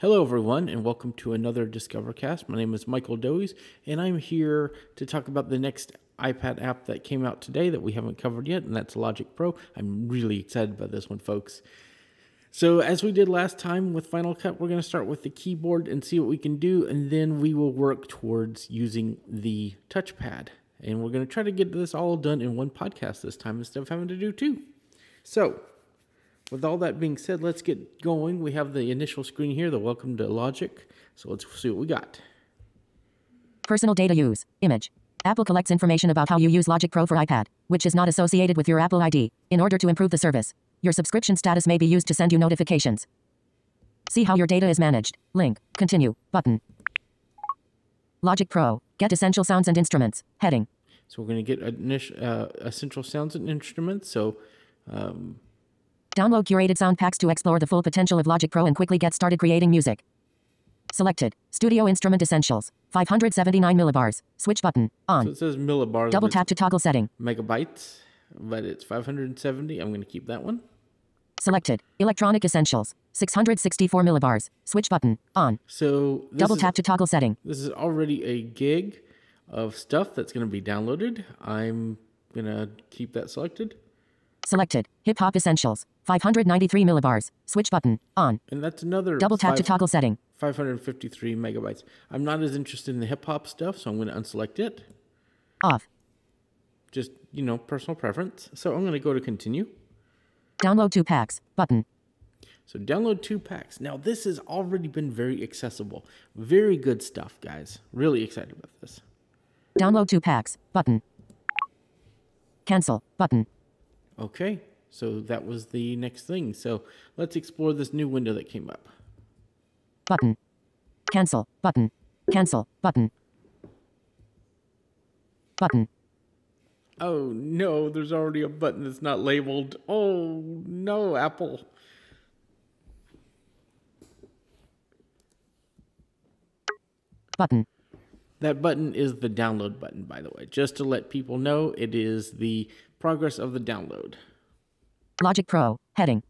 Hello, everyone, and welcome to another DiscoverCast. My name is Michael Doise, and I'm here to talk about the next iPad app that came out today that we haven't covered yet, and that's Logic Pro. I'm really excited about this one, folks. So as we did last time with Final Cut, we're going to start with the keyboard and see what we can do, and then we will work towards using the touchpad. And we're going to try to get this all done in one podcast this time instead of having to do two. So, with all that being said, let's get going. We have the initial screen here, the welcome to Logic. So let's see what we got. Personal data use. Image. Apple collects information about how you use Logic Pro for iPad, which is not associated with your Apple ID, in order to improve the service. Your subscription status may be used to send you notifications. See how your data is managed. Link. Continue. Button. Logic Pro. Get essential sounds and instruments. Heading. So we're going to get essential sounds and instruments. So, download curated sound packs to explore the full potential of Logic Pro and quickly get started creating music. Selected. Studio Instrument Essentials. 579 millibars. Switch button. On. So it says millibars. Double tap to toggle setting. Megabytes, but it's 570. I'm going to keep that one. Selected. Electronic Essentials. 664 millibars. Switch button. On. So double tap to toggle setting. This is already a gig of stuff that's going to be downloaded. I'm going to keep that selected. Selected. Hip Hop Essentials. 593 millibars. Switch button. On. And that's another double tap to toggle setting. 553 megabytes. I'm not as interested in the hip hop stuff, so I'm going to unselect it. Off. Just, personal preference. So I'm going to go to continue. Download 2 packs. Button. So download 2 packs. Now this has already been very accessible. Very good stuff, guys. Really excited about this. Download 2 packs. Button. Cancel. Button. Okay, so that was the next thing. So let's explore this new window that came up. Button. Cancel. Button. Cancel. Button. Button. Oh no, there's already a button that's not labeled. Oh no, Apple. Button. That button is the download button, by the way. Just to let people know, it is the progress of the download. Logic Pro. Heading.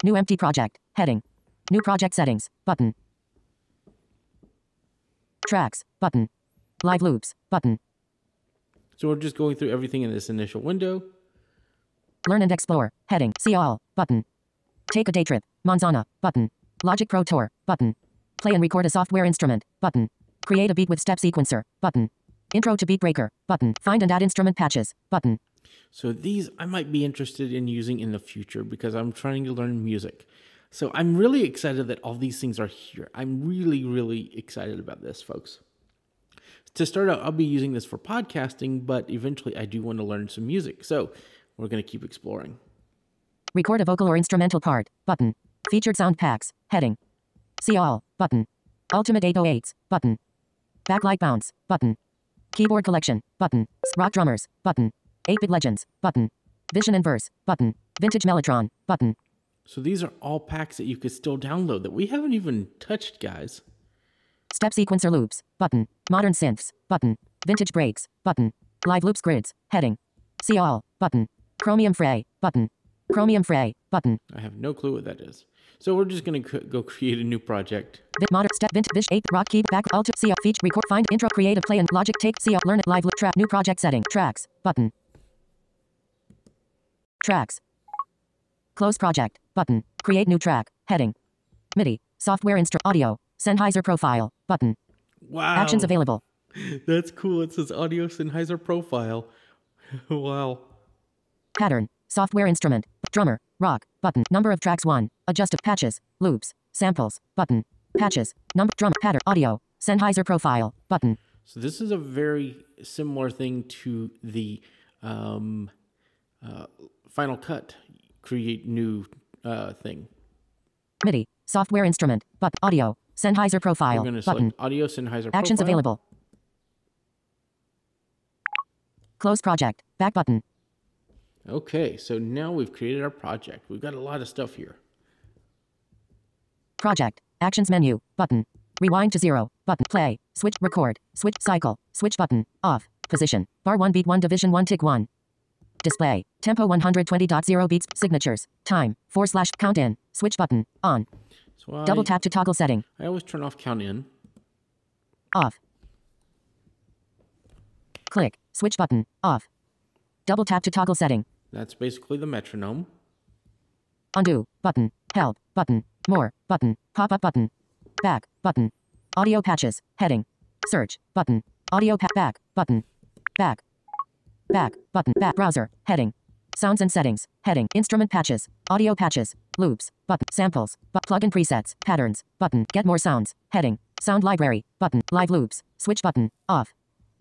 New empty project. Heading. New project settings. Button. Tracks. Button. Live loops. Button. So we're just going through everything in this initial window. Learn and explore. Heading. See all. Button. Take a day trip. Manzana. Button. Logic Pro Tour. Button. Play and record a software instrument. Button. Create a beat with step sequencer. Button. Intro to Beat Breaker. Button. Find and add instrument patches. Button. So these I might be interested in using in the future because I'm trying to learn music. So I'm really excited that all these things are here. I'm really, really excited about this, folks. To start out, I'll be using this for podcasting, but eventually I do want to learn some music. So we're going to keep exploring. Record a vocal or instrumental part. Button. Featured sound packs. Heading. See all. Button. Ultimate 808s. Button. Backlight bounce. Button. Keyboard collection. Button. Rock drummers. Button. 8-bit legends. Button. Vision and verse. Button. Vintage mellotron. Button. So these are all packs that you could still download that we haven't even touched, guys. Step sequencer loops. Button. Modern synths. Button. Vintage breaks. Button. Live loops grids. Heading. See all. Button. Chromium Fray. Button. Chromium Fray. Button. I have no clue what that is. So we're just going to go create a new project. Bit modern step vintage 8 rock key back alt see feature record find intro create a play and Logic take see learn it live loop track new project setting tracks button. Tracks. Close project. Button. Create new track. Heading. MIDI. Software audio. Sennheiser profile. Button. Wow. Actions available. That's cool. It says audio Sennheiser profile. Wow. Pattern. Software instrument. Drummer. Rock. Button. Number of tracks 1. Adjusted patches. Loops. Samples. Button. Patches. Number. Drum. Pattern. Audio. Sennheiser profile. Button. So this is a very similar thing to the Final Cut. Create new thing. MIDI. Software instrument. Audio. Sennheiser profile. We're going to select button. audio Sennheiser profile. Actions available. Close project. Back button. Okay, so now we've created our project. We've got a lot of stuff here. Project. Actions menu. Button. Rewind to 0. Button. Play. Switch. Record. Switch. Cycle. Switch button. Off. Position. Bar 1 beat 1 division 1 tick 1. Display. Tempo 120.0 beats. Signatures. Time. /count in. Switch button. On. So Double tap to toggle setting. I always turn off count in. Off. Click. Switch button. Off. Double tap to toggle setting. That's basically the metronome. Undo. Button. Help. Button. More. Button. Pop-up button. Back. Button. Audio patches. Heading. Search. Button. Audio back. Button. Back. Back. Button. Back. Browser. Heading. Sounds and settings. Heading. Instrument patches. Audio patches. Loops. Button. Samples. Plugin presets. Patterns. Button. Get more sounds. Heading. Sound library. Button. Live loops. Switch button. Off.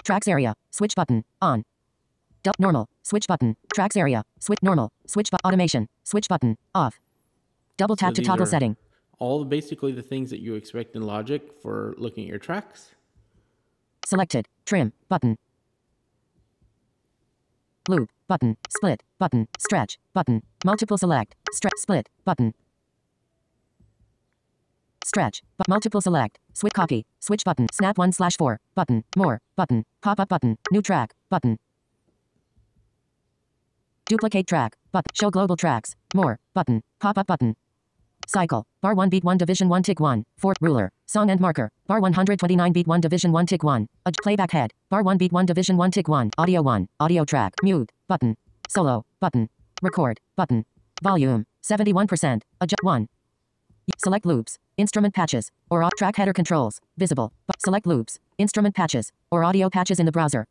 Tracks area. Switch button. On. Normal. Switch button. Tracks area. Switch normal. Switch automation. Switch button. Off. Double tap to toggle setting. All basically the things that you expect in Logic for looking at your tracks. Selected. Trim. Button. Loop. Button. Split. Button. Stretch. Button. Multiple select. Split. Button. Stretch. Multiple select. Switch copy. Switch button. Snap 1/4. Button. More. Button. Pop-up button. New track. Button. Duplicate track. Button. Show global tracks. More. Button. Pop-up button. Cycle. Bar 1 beat 1 division 1 tick 1. 4. Ruler. Song and marker. Bar 129 beat 1 division 1 tick 1. Playback head. Bar 1 beat 1 division 1 tick 1. Audio 1. Audio track. Mute. Button. Solo. Button. Record. Button. Volume. 71%. Adjust 1. Select loops. Instrument patches. Or track header controls. Visible. Select loops. Instrument patches. Or audio patches in the browser.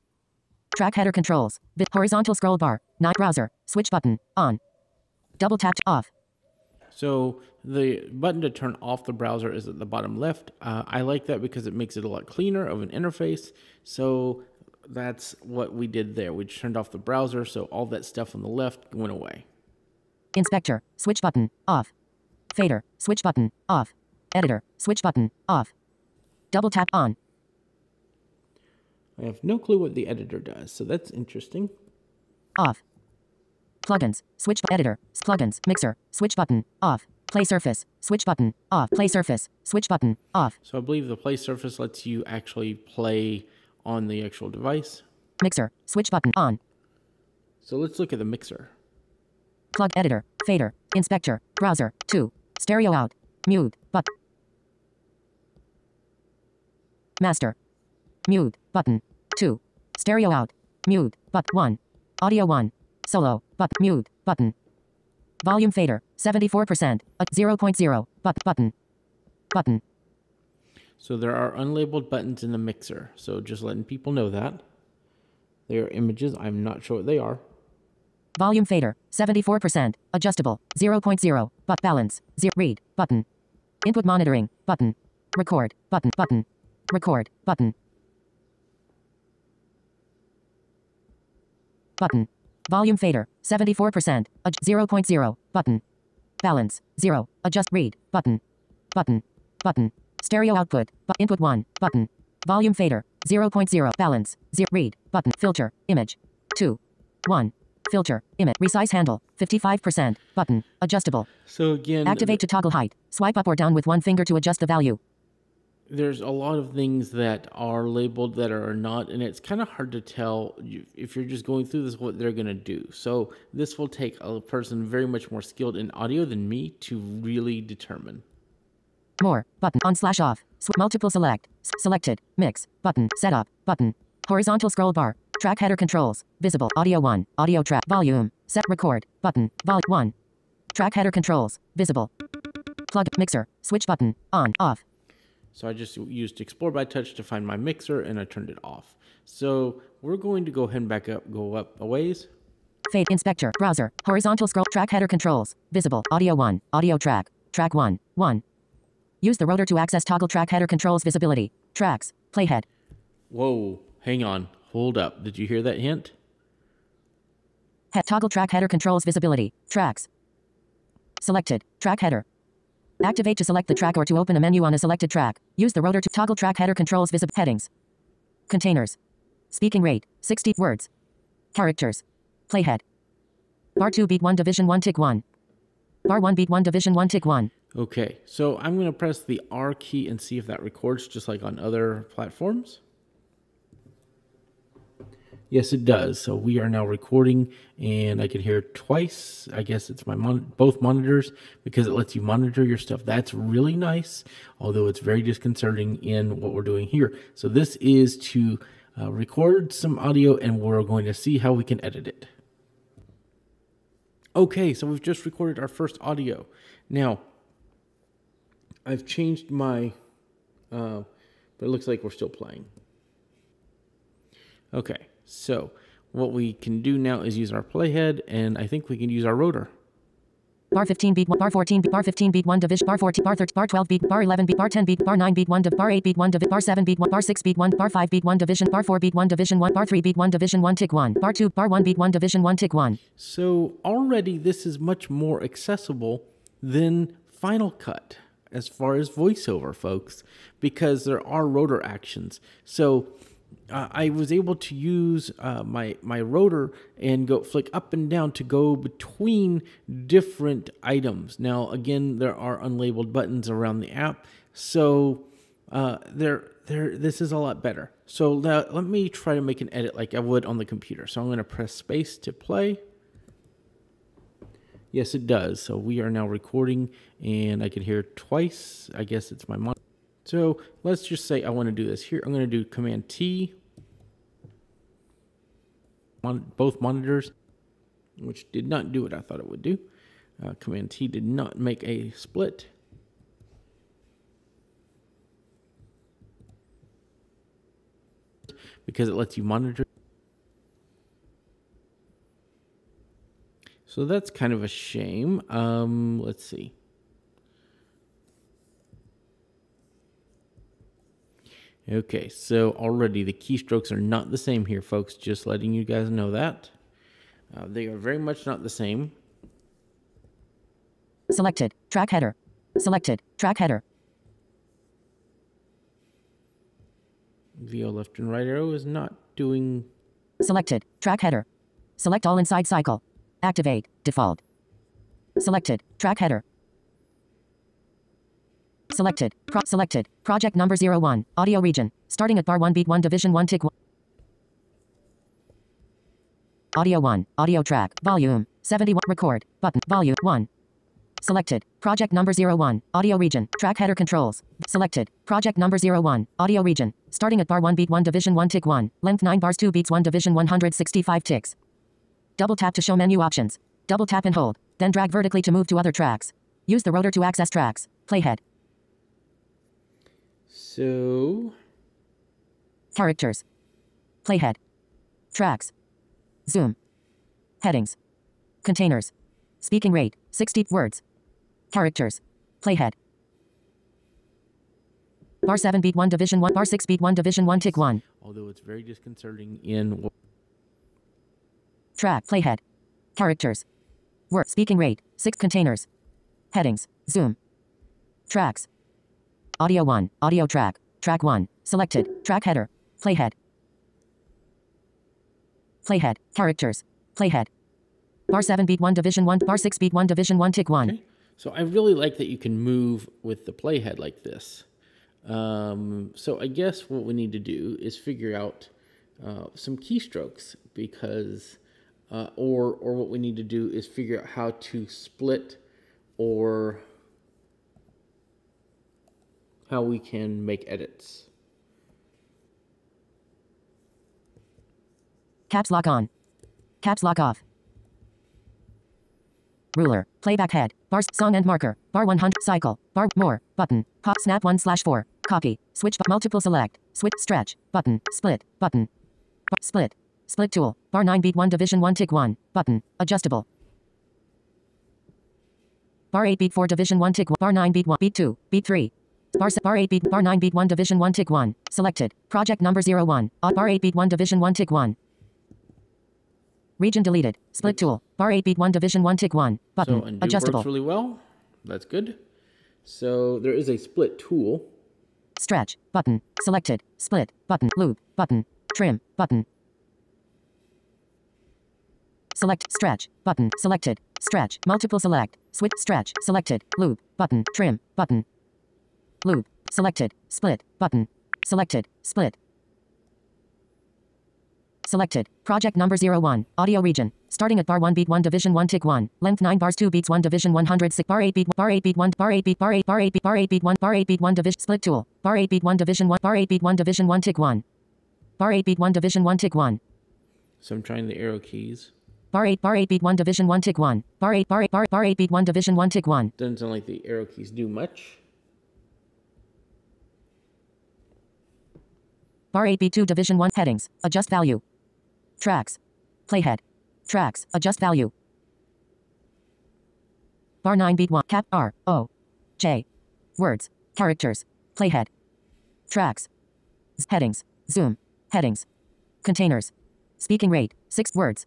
Track header controls. Horizontal scroll bar. Not browser. Switch button. On. Double tap to off. So the button to turn off the browser is at the bottom left. I like that because it makes it a lot cleaner of an interface. So that's what we did there. We turned off the browser, so all that stuff on the left went away. Inspector. Switch button. Off. Fader. Switch button. Off. Editor. Switch button. Off. Double tap on. I have no clue what the editor does, so that's interesting. Off. Plugins. Switch editor. Plugins. Mixer. Switch button. Off. Play surface. Switch button. Off. Play surface. Switch button. Off. So I believe the play surface lets you actually play on the actual device. Mixer. Switch button. On. So let's look at the mixer. Plug editor. Fader. Inspector. Browser. 2. Stereo out. Mute. Master. Mute. Button. 2. Stereo out. Mute. 1. Audio 1. Solo. Mute. Button. Volume fader. 74%. 0.0. Button. So there are unlabeled buttons in the mixer. So just letting people know that. They are images. I'm not sure what they are. Volume fader. 74%. Adjustable. 0.0. Balance. Read. Button. Input monitoring. Button. Record. Button. Record. Button. Volume fader. 74%. 0.0. Button. Balance. 0. Adjust. Read. Button. Stereo output. Input 1. Button. Volume fader. 0.0. Balance. Read. Button. Filter. Image. 2. 1. Filter. Image. Resize handle. 55%. Button. Adjustable. So again, activate to toggle height. Swipe up or down with one finger to adjust the value. There's a lot of things that are labeled that are not, and it's kind of hard to tell if you're just going through this what they're going to do. So this will take a person very much more skilled in audio than me to really determine. More. Button. On/off. Multiple select. Selected. Mix. Button. Setup. Button. Horizontal scroll bar. Track header controls. Visible. Audio 1. Audio track. Volume. Set. Record. Button. Volume 1. Track header controls. Visible. Plug. Mixer. Switch button. On. Off. So I just used Explore by Touch to find my mixer, and I turned it off. So we're going to go ahead and go up a ways. Fade. Inspector. Browser. Horizontal scroll. Track header controls. Visible. Audio 1. Audio track. Track 1. 1. Use the rotor to access toggle track header controls visibility. Tracks. Playhead. Whoa. Hang on. Hold up. Did you hear that hint? Toggle track header controls visibility. Tracks. Selected. Track header. Activate to select the track or to open a menu on a selected track. Use the rotor to toggle track header controls visible. Headings. Containers. Speaking rate. 60 words. Characters. Playhead. Bar 2 beat 1 division 1 tick 1. Bar 1 beat 1 division 1 tick 1. Okay, so I'm going to press the R key and see if that records just like on other platforms. Yes, it does. So we are now recording, and I can hear it twice. I guess it's my both monitors, because it lets you monitor your stuff. That's really nice, although it's very disconcerting in what we're doing here. So this is to record some audio, and we're going to see how we can edit it. Okay, so we've just recorded our first audio. Now, I've changed my, but it looks like we're still playing. Okay, so what we can do now is use our playhead, and I think we can use our rotor. Bar 15 beat 1, bar 14 beat, bar 15 beat 1 division, bar 14, bar 13, bar 12 beat, bar 11 beat, bar 10 beat, bar 9 beat 1 bar 8 beat 1 bar 7 beat 1, bar 6 beat 1, bar 5 beat 1 division, bar 4 beat 1 division 1, bar 3 beat 1 division 1 tick 1, bar 2, bar 1 beat 1 division 1 tick 1. So already this is much more accessible than Final Cut as far as VoiceOver, folks, because there are rotor actions. So I was able to use my rotor and go flick up and down to go between different items. Now, again, there are unlabeled buttons around the app, so this is a lot better. So let me try to make an edit like I would on the computer. So I'm going to press space to play. Yes, it does. So we are now recording, and I can hear it twice. I guess it's my monitor. So let's just say I want to do this here. I'm going to do Command T on both monitors, which did not do what I thought it would do. Command T did not make a split. Because it lets you monitor. So that's kind of a shame. Let's see. Okay, so already the keystrokes are not the same here, folks. Just letting you guys know that. They are very much not the same. Selected. Track header. Selected. Track header. VO left and right arrow is not doing... Selected. Track header. Select all inside cycle. Activate. Default. Selected. Track header. Selected. Selected. Project number 01. Audio region. Starting at bar 1 beat 1 division 1 tick 1. Audio 1. Audio track. Volume. 71. Record. Button. Volume 1. Selected. Project number 01. Audio region. Track header controls. Selected. Project number 01. Audio region. Starting at bar 1 beat 1 division 1 tick 1. Length 9 bars 2 beats 1 division 165 ticks. Double tap to show menu options. Double tap and hold. Then drag vertically to move to other tracks. Use the rotor to access tracks. Playhead. So... Characters. Playhead. Tracks. Zoom. Headings. Containers. Speaking rate. 60 words. Characters. Playhead. Bar 7 beat 1 division 1. Bar 6 beat 1 division 1 tick 1. Although it's very disconcerting in... Track. Playhead. Characters. Word. Speaking rate. 6 containers. Headings. Zoom. Tracks. Audio 1. Audio track. Track 1. Selected. Track header. Playhead. Playhead. Characters. Playhead. Bar 7 beat 1 division 1. Bar 6 beat 1 division 1 tick 1. Okay. So I really like that you can move with the playhead like this. So I guess what we need to do is figure out some keystrokes, because or what we need to do is figure out how to split, or how we can make edits. Caps lock on. Caps lock off. Ruler. Playback head. Bars. Song and marker. Bar 100. Cycle. Bar. More. Button. Pop. Snap 1/4. Copy. Switch. Multiple select. Switch. Stretch. Button. Split. Button. Bar, split. Split tool. Bar 9 beat 1 division 1 tick 1. Button. Adjustable. Bar 8 beat 4 division 1 tick 1. Bar 9 beat 1. Beat 2. Beat 3. Bar 8 beat. Bar 9 beat 1 division 1 tick 1. Selected. Project number 01. Bar 8 beat 1 division 1 tick 1. Region deleted. Split tool. Bar 8 beat 1 division 1 tick 1. Button. So undo adjustable. works really well. That's good. So there is a split tool. Stretch. Button. Selected. Split. Button. Loop. Button. Trim. Button. Select. Stretch. Button. Selected. Stretch. Multiple select. Switch. Stretch. Selected. Loop. Button. Trim. Button. Loop. Selected. Split. Button. Selected. Split. Selected. Project number 01. Audio region. Starting at bar 1 beat 1 division 1 tick 1. Length 9 bars 2 beats 1 division 106 bar 8 beat 1 bar 8 beat 1 division split tool. Bar 8 beat 1 division 1 bar 8 beat 1 division 1 tick 1. Bar 8 beat 1 division 1 tick 1. So I'm trying the arrow keys. Bar 8 beat 1 division 1 tick 1. Bar 8 beat 1 division 1 tick 1. Doesn't sound like the arrow keys do much. Bar 8 beat 2 division 1 headings. Adjust value. Tracks. Playhead. Tracks. Adjust value. Bar 9 beat 1 cap R O J. Words. Characters. Playhead. Tracks. Headings. Zoom. Headings. Containers. Speaking rate. 6 words.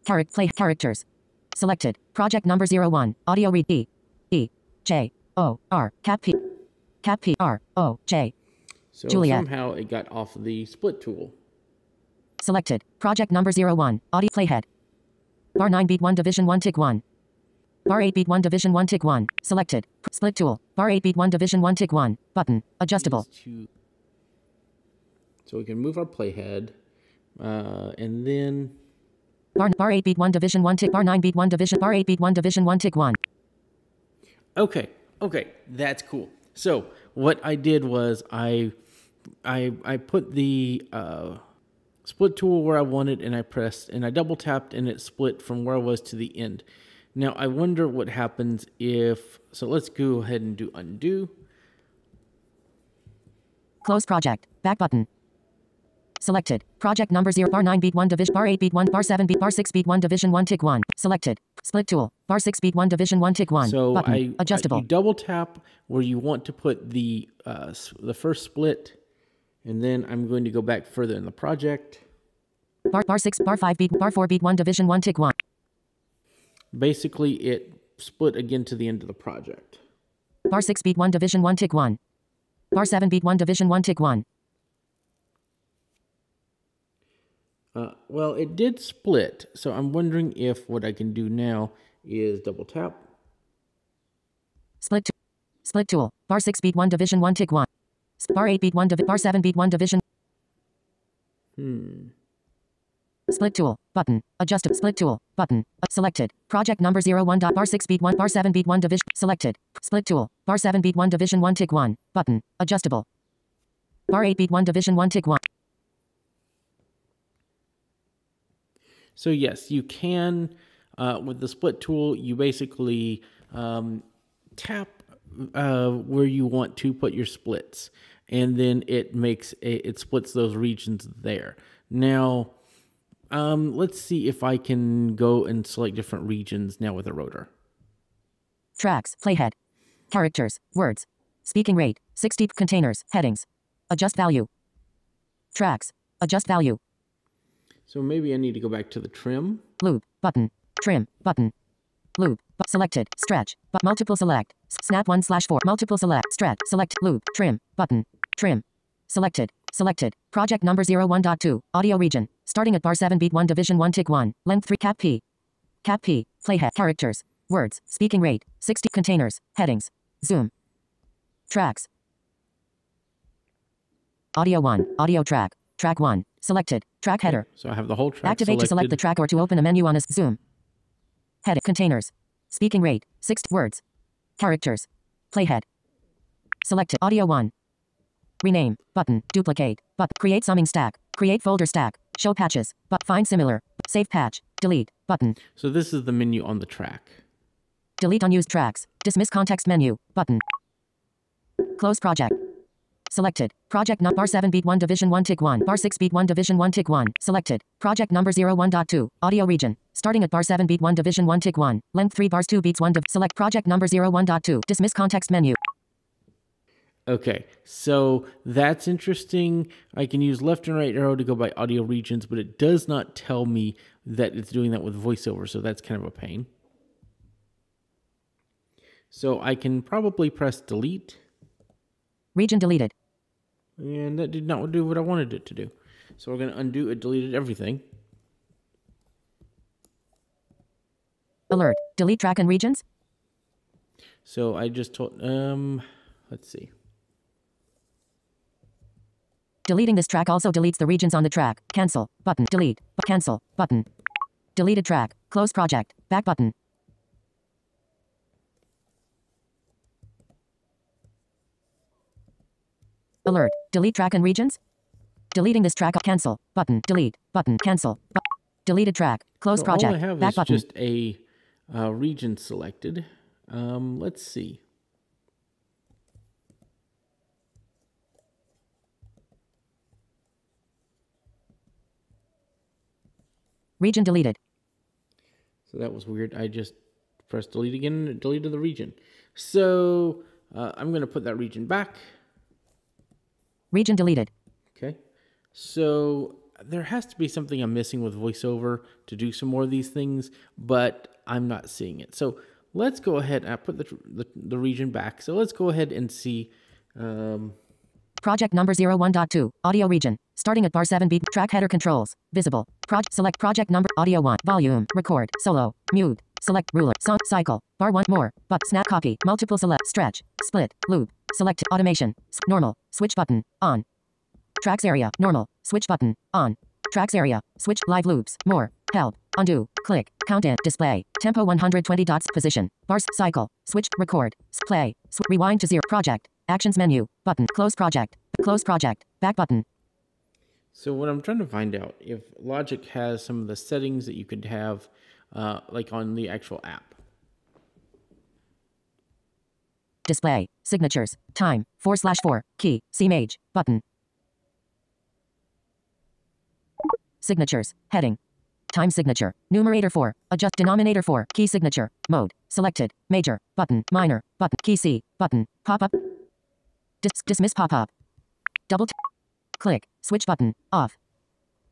Play characters. Selected. Project number 01. Audio read E J O R cap P R O J. So Juliet. somehow it got off of the split tool. Selected. Project number 01. Audio playhead. Bar 9 beat 1 division 1 tick 1. Bar 8 beat 1 division 1 tick 1. Selected. Split tool. Bar 8 beat 1 division 1 tick 1. Button. Adjustable. So we can move our playhead. And then... Bar 8 beat 1 division 1 tick. Bar 9 beat 1 division. Bar 8 beat 1 division 1 tick 1. Okay. That's cool. So what I did was I put the split tool where I wanted, and I pressed, and I double tapped, and it split from where I was to the end. Now I wonder what happens if, so let's go ahead and do undo. Close project. Back button. Selected. Project number 0. Bar 9 beat 1 division. Bar 8 beat 1. Bar 7 beat. Bar 6 beat 1 division 1 tick 1. Selected. Split tool. Bar 6 beat 1 division 1 tick 1. So button. Adjustable. You double tap where you want to put the first split, and then I'm going to go back further in the project. Bar 6. Bar 5 beat. Bar 4 beat 1 division 1 tick 1. Basically, it split again to the end of the project. Bar 6 beat 1 division 1 tick 1. Bar 7 beat 1 division 1 tick 1. Well, it did split, so I'm wondering if what I can do now is double tap. Split tool. Bar 6 beat 1 division 1 tick 1. Bar 8 beat 1 bar 7 beat 1 division. Split tool. Button. Adjusted. Split tool. Button. Selected. Project number 01. Bar 6 beat 1. Bar 7 beat 1 division. Selected. Split tool. Bar 7 beat 1 division 1 tick 1. Button. Adjustable. Bar 8 beat 1 division 1 tick 1. So yes, you can, with the split tool, you basically tap where you want to put your splits, and then it splits those regions there. Now, let's see if I can go and select different regions now with a rotor. Tracks. Playhead. Characters. Words. Speaking rate. 60 containers. Headings. Adjust value. Tracks. Adjust value. So maybe I need to go back to the trim. Loop. Button. Trim. Button. Loop. Selected. Stretch. But multiple select. Snap 1/4. Multiple select. Stretch. Select. Loop. Trim. Button. Trim. Selected. Selected. Project number 01.2. Audio region. Starting at bar 7 beat 1 division 1 tick 1. Length 3 cap P. Cap P. Playhead. Characters. Words. Speaking rate. 60 containers. Headings. Zoom. Tracks. Audio 1. Audio track. Track 1. Selected. Track header. So I have the whole track Activate selected. to select the track or to open a menu on a zoom. Head. Containers. Speaking rate. 6 words. Characters. Playhead. Selected. Audio 1. Rename. Button. Duplicate. But create summing stack. Create folder stack. Show patches. But find similar. Save patch. Delete. Button. So this is the menu on the track. Delete unused tracks. Dismiss context menu. Button. Close project. Selected. Project number 7 beat 1 division 1 tick 1. Bar 6 beat 1 division 1 tick 1. Selected. Project number 01.2. Audio region. Starting at bar 7 beat 1 division 1 tick 1. Length 3 bars 2 beats 1 select project number 01.2. Dismiss context menu. Okay, so that's interesting. I can use left and right arrow to go by audio regions, but it does not tell me that it's doing that with VoiceOver, so that's kind of a pain. So I can probably press delete. Region deleted. And that did not do what I wanted it to do. So we're going to undo it, deleted everything. Alert. Delete track and regions. So I just told, let's see. Deleting this track also deletes the regions on the track. Cancel. Button. Delete. Cancel. Button. Deleted track. Close project. Back button. Alert. Delete track and regions. Deleting this track. Cancel. Button. Delete. Button. Cancel. Deleted track. Close project. All I have back is button. just a region selected. Let's see. Region deleted. So that was weird. I just pressed delete again and it deleted the region. So I'm going to put that region back. Region deleted. Okay. So there has to be something I'm missing with VoiceOver to do some more of these things, but I'm not seeing it. So let's go ahead and I put the region back. So let's go ahead and see. Project number 01.2, audio region. Starting at bar 7 beat, track header controls, visible. Select project number, audio 1, volume, record, solo, mute, select ruler, song, cycle, bar 1, more, but snap copy, multiple select, stretch, split, loop, select, automation, normal, switch button, on. Tracks area, normal, switch button, on. Tracks area, switch, live loops, more, help, undo, click, count in, display, tempo 120 dots, position, bars, cycle, switch, record, play, rewind to 0, project, actions menu, button, close project, back button. So what I'm trying to find out, if Logic has some of the settings that you could have, like on the actual app. Display, signatures, time, 4/4, key, CMage, button. Signatures, heading. Time signature, numerator 4, adjust denominator 4, key signature, mode, selected, major, button, minor, button, key C, button, pop-up. Dismiss pop-up. Double click, switch button, off.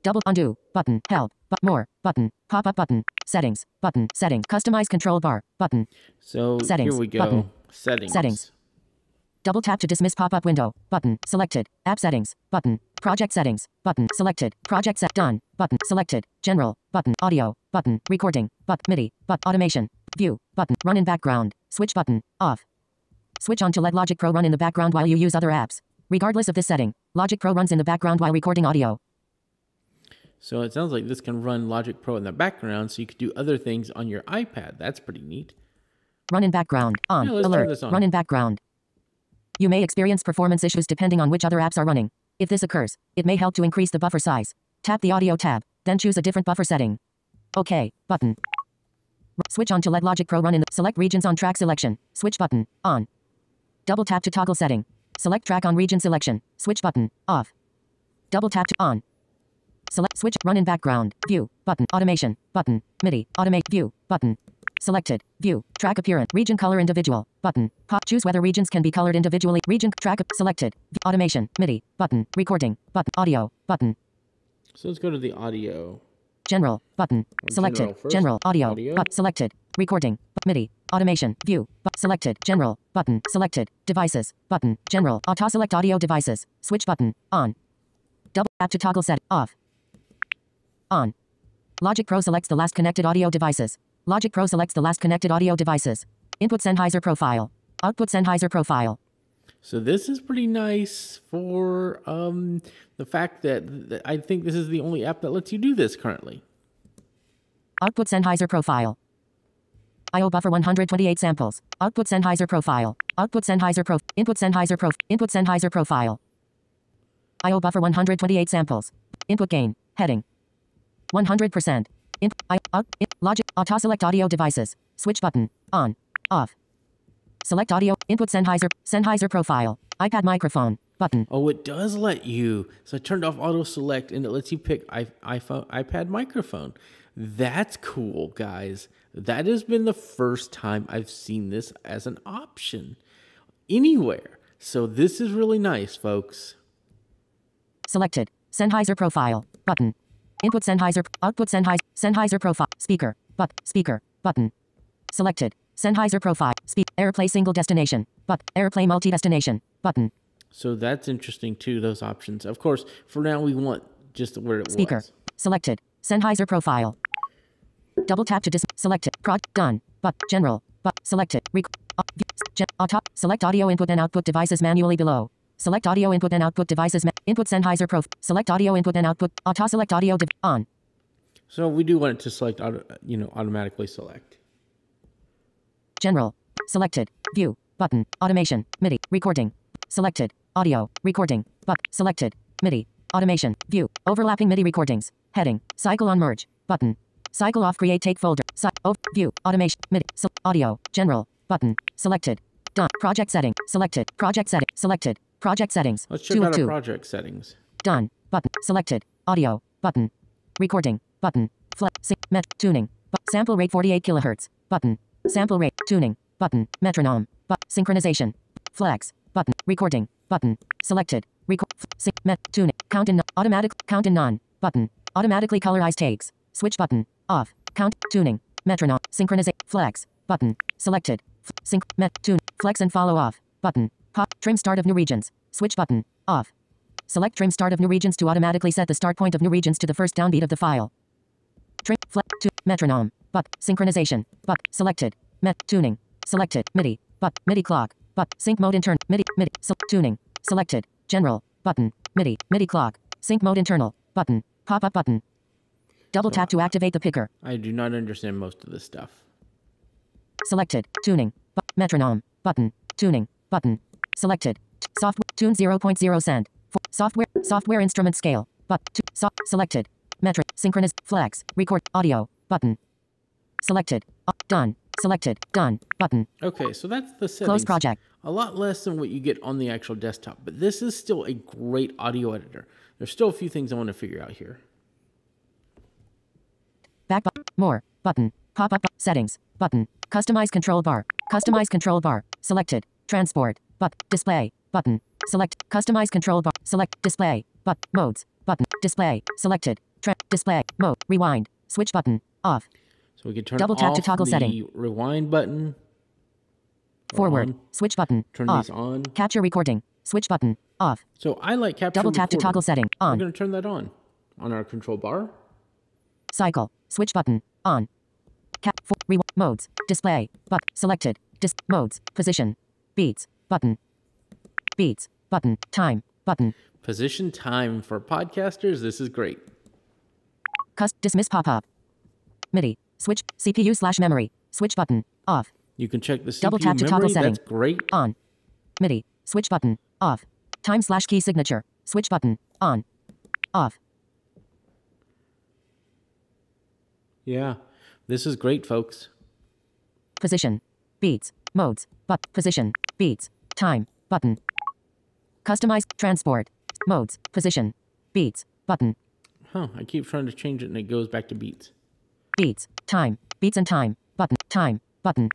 Double undo, button, help, but more, button, pop-up button, settings, button, settings, customize control bar, button. So settings, here we go, button. settings. Settings. Double tap to dismiss pop-up window, button, selected, app settings, button, project settings, button, selected, project set, done, button, selected, general, button, audio, button, recording, MIDI, automation, view, button, run in background, switch button, off. Switch on to let Logic Pro run in the background while you use other apps. Regardless of this setting, Logic Pro runs in the background while recording audio. So it sounds like this can run Logic Pro in the background, so you could do other things on your iPad. That's pretty neat. Run in background, on, Yeah, let's turn alert, this on. run in background. You may experience performance issues depending on which other apps are running. If this occurs, it may help to increase the buffer size. Tap the audio tab, then choose a different buffer setting. OK, button. Switch on to let Logic Pro run in the, select regions on track selection, switch button, on. Double tap to toggle setting. Select track on region selection, switch button, off. Double tap to on. Select switch, run in background, view, button, automation, button, MIDI, automate, view, button. Selected, view, track appearance, region color individual, button, pop, choose whether regions can be colored individually, region, track, selected, automation, MIDI, button, recording, button, audio, button. So let's go to the audio. General, button, selected, general, audio, selected, recording, MIDI, automation, view, selected, general, button, selected, devices, button, general, auto-select audio devices, switch button, on. Double tap to toggle set, off. On. Logic Pro selects the last connected audio devices. Logic Pro selects the last connected audio devices. Input Sennheiser profile. Output Sennheiser profile. So this is pretty nice for the fact that I think this is the only app that lets you do this currently. Output Sennheiser profile. IO buffer 128 samples. Output Sennheiser profile. Output Sennheiser pro. Input Sennheiser pro. Input Sennheiser profile. IO buffer 128 samples. Input gain. Heading. 100%. Logic. Auto-select audio devices. Switch button. On. Off. Select audio. Input Sennheiser profile. iPad microphone. Button. Oh, it does let you. So I turned off auto select and it lets you pick iPad microphone. That's cool, guys. That has been the first time I've seen this as an option anywhere. So this is really nice, folks. Selected. Sennheiser profile. Button. Input Sennheiser. Output Sennheiser profile. Speaker. Speaker. Button. Selected. Sennheiser profile. AirPlay single destination. AirPlay multi-destination. Button. So that's interesting too, those options. Of course, for now we want just where it Speaker. was. Selected. Sennheiser profile. Double tap to selected. Done. General. Selected. Auto. Select audio input and output devices manually below. Select audio input and output devices. Input Sennheiser Pro. Select audio input and output. Auto select audio on. So we do want it to select, automatically select. General. Selected. View. Button. Automation. MIDI. Recording. Selected. Audio. Recording. Selected. MIDI. Automation. View. Overlapping MIDI recordings. Heading. Cycle on merge. Button. Cycle off create take folder. View. Automation. MIDI. Audio. General. Button. Selected. Done. Project setting. Selected. Project setting. Selected. Project settings. Let's check out our project settings. Done. Button. Selected. Audio. Button. Recording. Button. Sync. Tuning. Sample rate 48 kilohertz. Button. Sample rate. Tuning. Button. Metronome. Synchronization. Flex. Button. Recording. Button. Selected. Sync. Tuning. Count in. Automatic. Count in non. Button. Automatically colorize takes. Switch button. Off. Count. Tuning. Metronome. Synchronization. Flex. Button. Selected. Sync. Tune. Flex and follow off. Button. Pop. Trim start of new regions. Switch button. Off. Select trim start of new regions to automatically set the start point of new regions to the first downbeat of the file. Trim. Metronome. Synchronization. Selected. Tuning. Selected. MIDI. MIDI clock. Sync mode intern. MIDI. Tuning. Selected. General. Button. MIDI. MIDI clock. Sync mode internal. Button. Pop-up button. Double tap to activate the picker. I do not understand most of this stuff. Selected. Tuning. Metronome. Button. Tuning. Button. Selected. Software. Tune 0.0 cent. Software instrument scale. Selected. Metric. Synchronize. Flex. Record. Audio. Button. Selected. Done. Selected. Done. Button. Okay, so that's the settings. Close project. A lot less than what you get on the actual desktop, but this is still a great audio editor. There's still a few things I want to figure out here. Back more. Button. Pop-up. Settings. Button. Customize control bar. Customize control bar. Selected. Transport. Display. Button. Select. Customize control bar. Select. Display. Modes. Button. Display. Selected. Display. Mode. Rewind. Switch button. Off. So we can turn double tap off to toggle the setting. rewind button. Forward. On. Switch button. Turn off. these on. Capture recording. Switch button. Off. So I like capture double tap recording. to toggle setting. On. We're going to turn that on our control bar. Cycle. Switch button. On. Modes. Display. Selected. Modes. Position. Beats. Button. Beats. Button. Time. Button. Position time for podcasters. This is great. Dismiss pop-up. MIDI. Switch. CPU/memory. Switch button. Off. You can check the CPU double tap to memory. toggle setting. That's great. On. MIDI. Switch button. Off. Time/key signature. Switch button. On. Off. Yeah. This is great, folks. Position. Beats. Modes. Position. Beats. Time. Button. Customize. Transport. Modes. Position. Beats. Button. Huh. I keep trying to change it and it goes back to beats. Beats. Time. Beats and time. Button. Time. Button.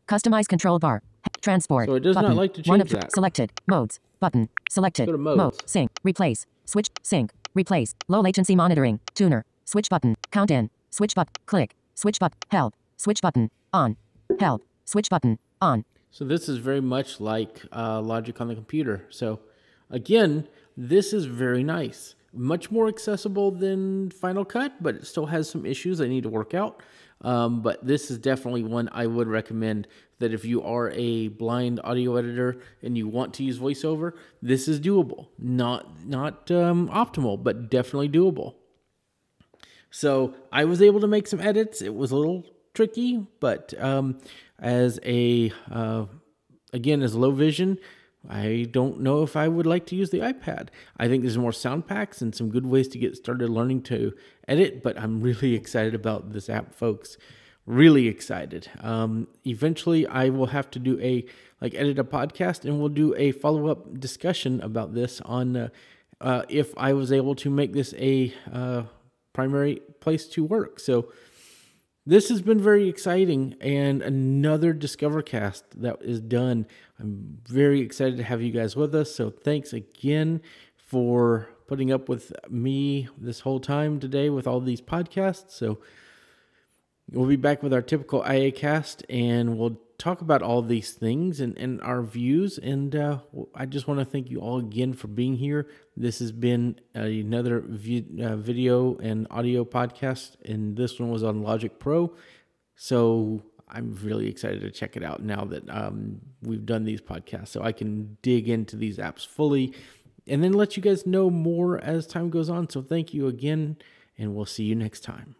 Customize control bar. Transport. So it does button. not like to One change of that. Selected. Modes. Button. Selected. Go to modes. Mode. Sync. Replace. Switch. Sync. Replace. Low latency monitoring. Tuner. Switch button. Count in. Switch button. Click. Switch button. Help. Switch button. On. Help. Switch button. On. So this is very much like Logic on the computer. So again, this is very nice. Much more accessible than Final Cut, but it still has some issues I need to work out. But this is definitely one I would recommend that if you are a blind audio editor and you want to use VoiceOver, this is doable. Not optimal, but definitely doable. So I was able to make some edits. It was a little tricky, but as low vision, I don't know if I would like to use the iPad. I think there's more sound packs and some good ways to get started learning to edit, but I'm really excited about this app, folks. Really excited. Eventually, I will have to edit a podcast, and we'll do a follow-up discussion about this on if I was able to make this a primary place to work. So this has been very exciting, and another DiscoverCast that is done. I'm very excited to have you guys with us. So thanks again for putting up with me this whole time today with all these podcasts. So we'll be back with our typical IA cast, and we'll talk about all these things and our views. And I just want to thank you all again for being here. This has been another video and audio podcast, and this one was on Logic Pro. So I'm really excited to check it out now that we've done these podcasts, so I can dig into these apps fully and then let you guys know more as time goes on. So thank you again, and we'll see you next time.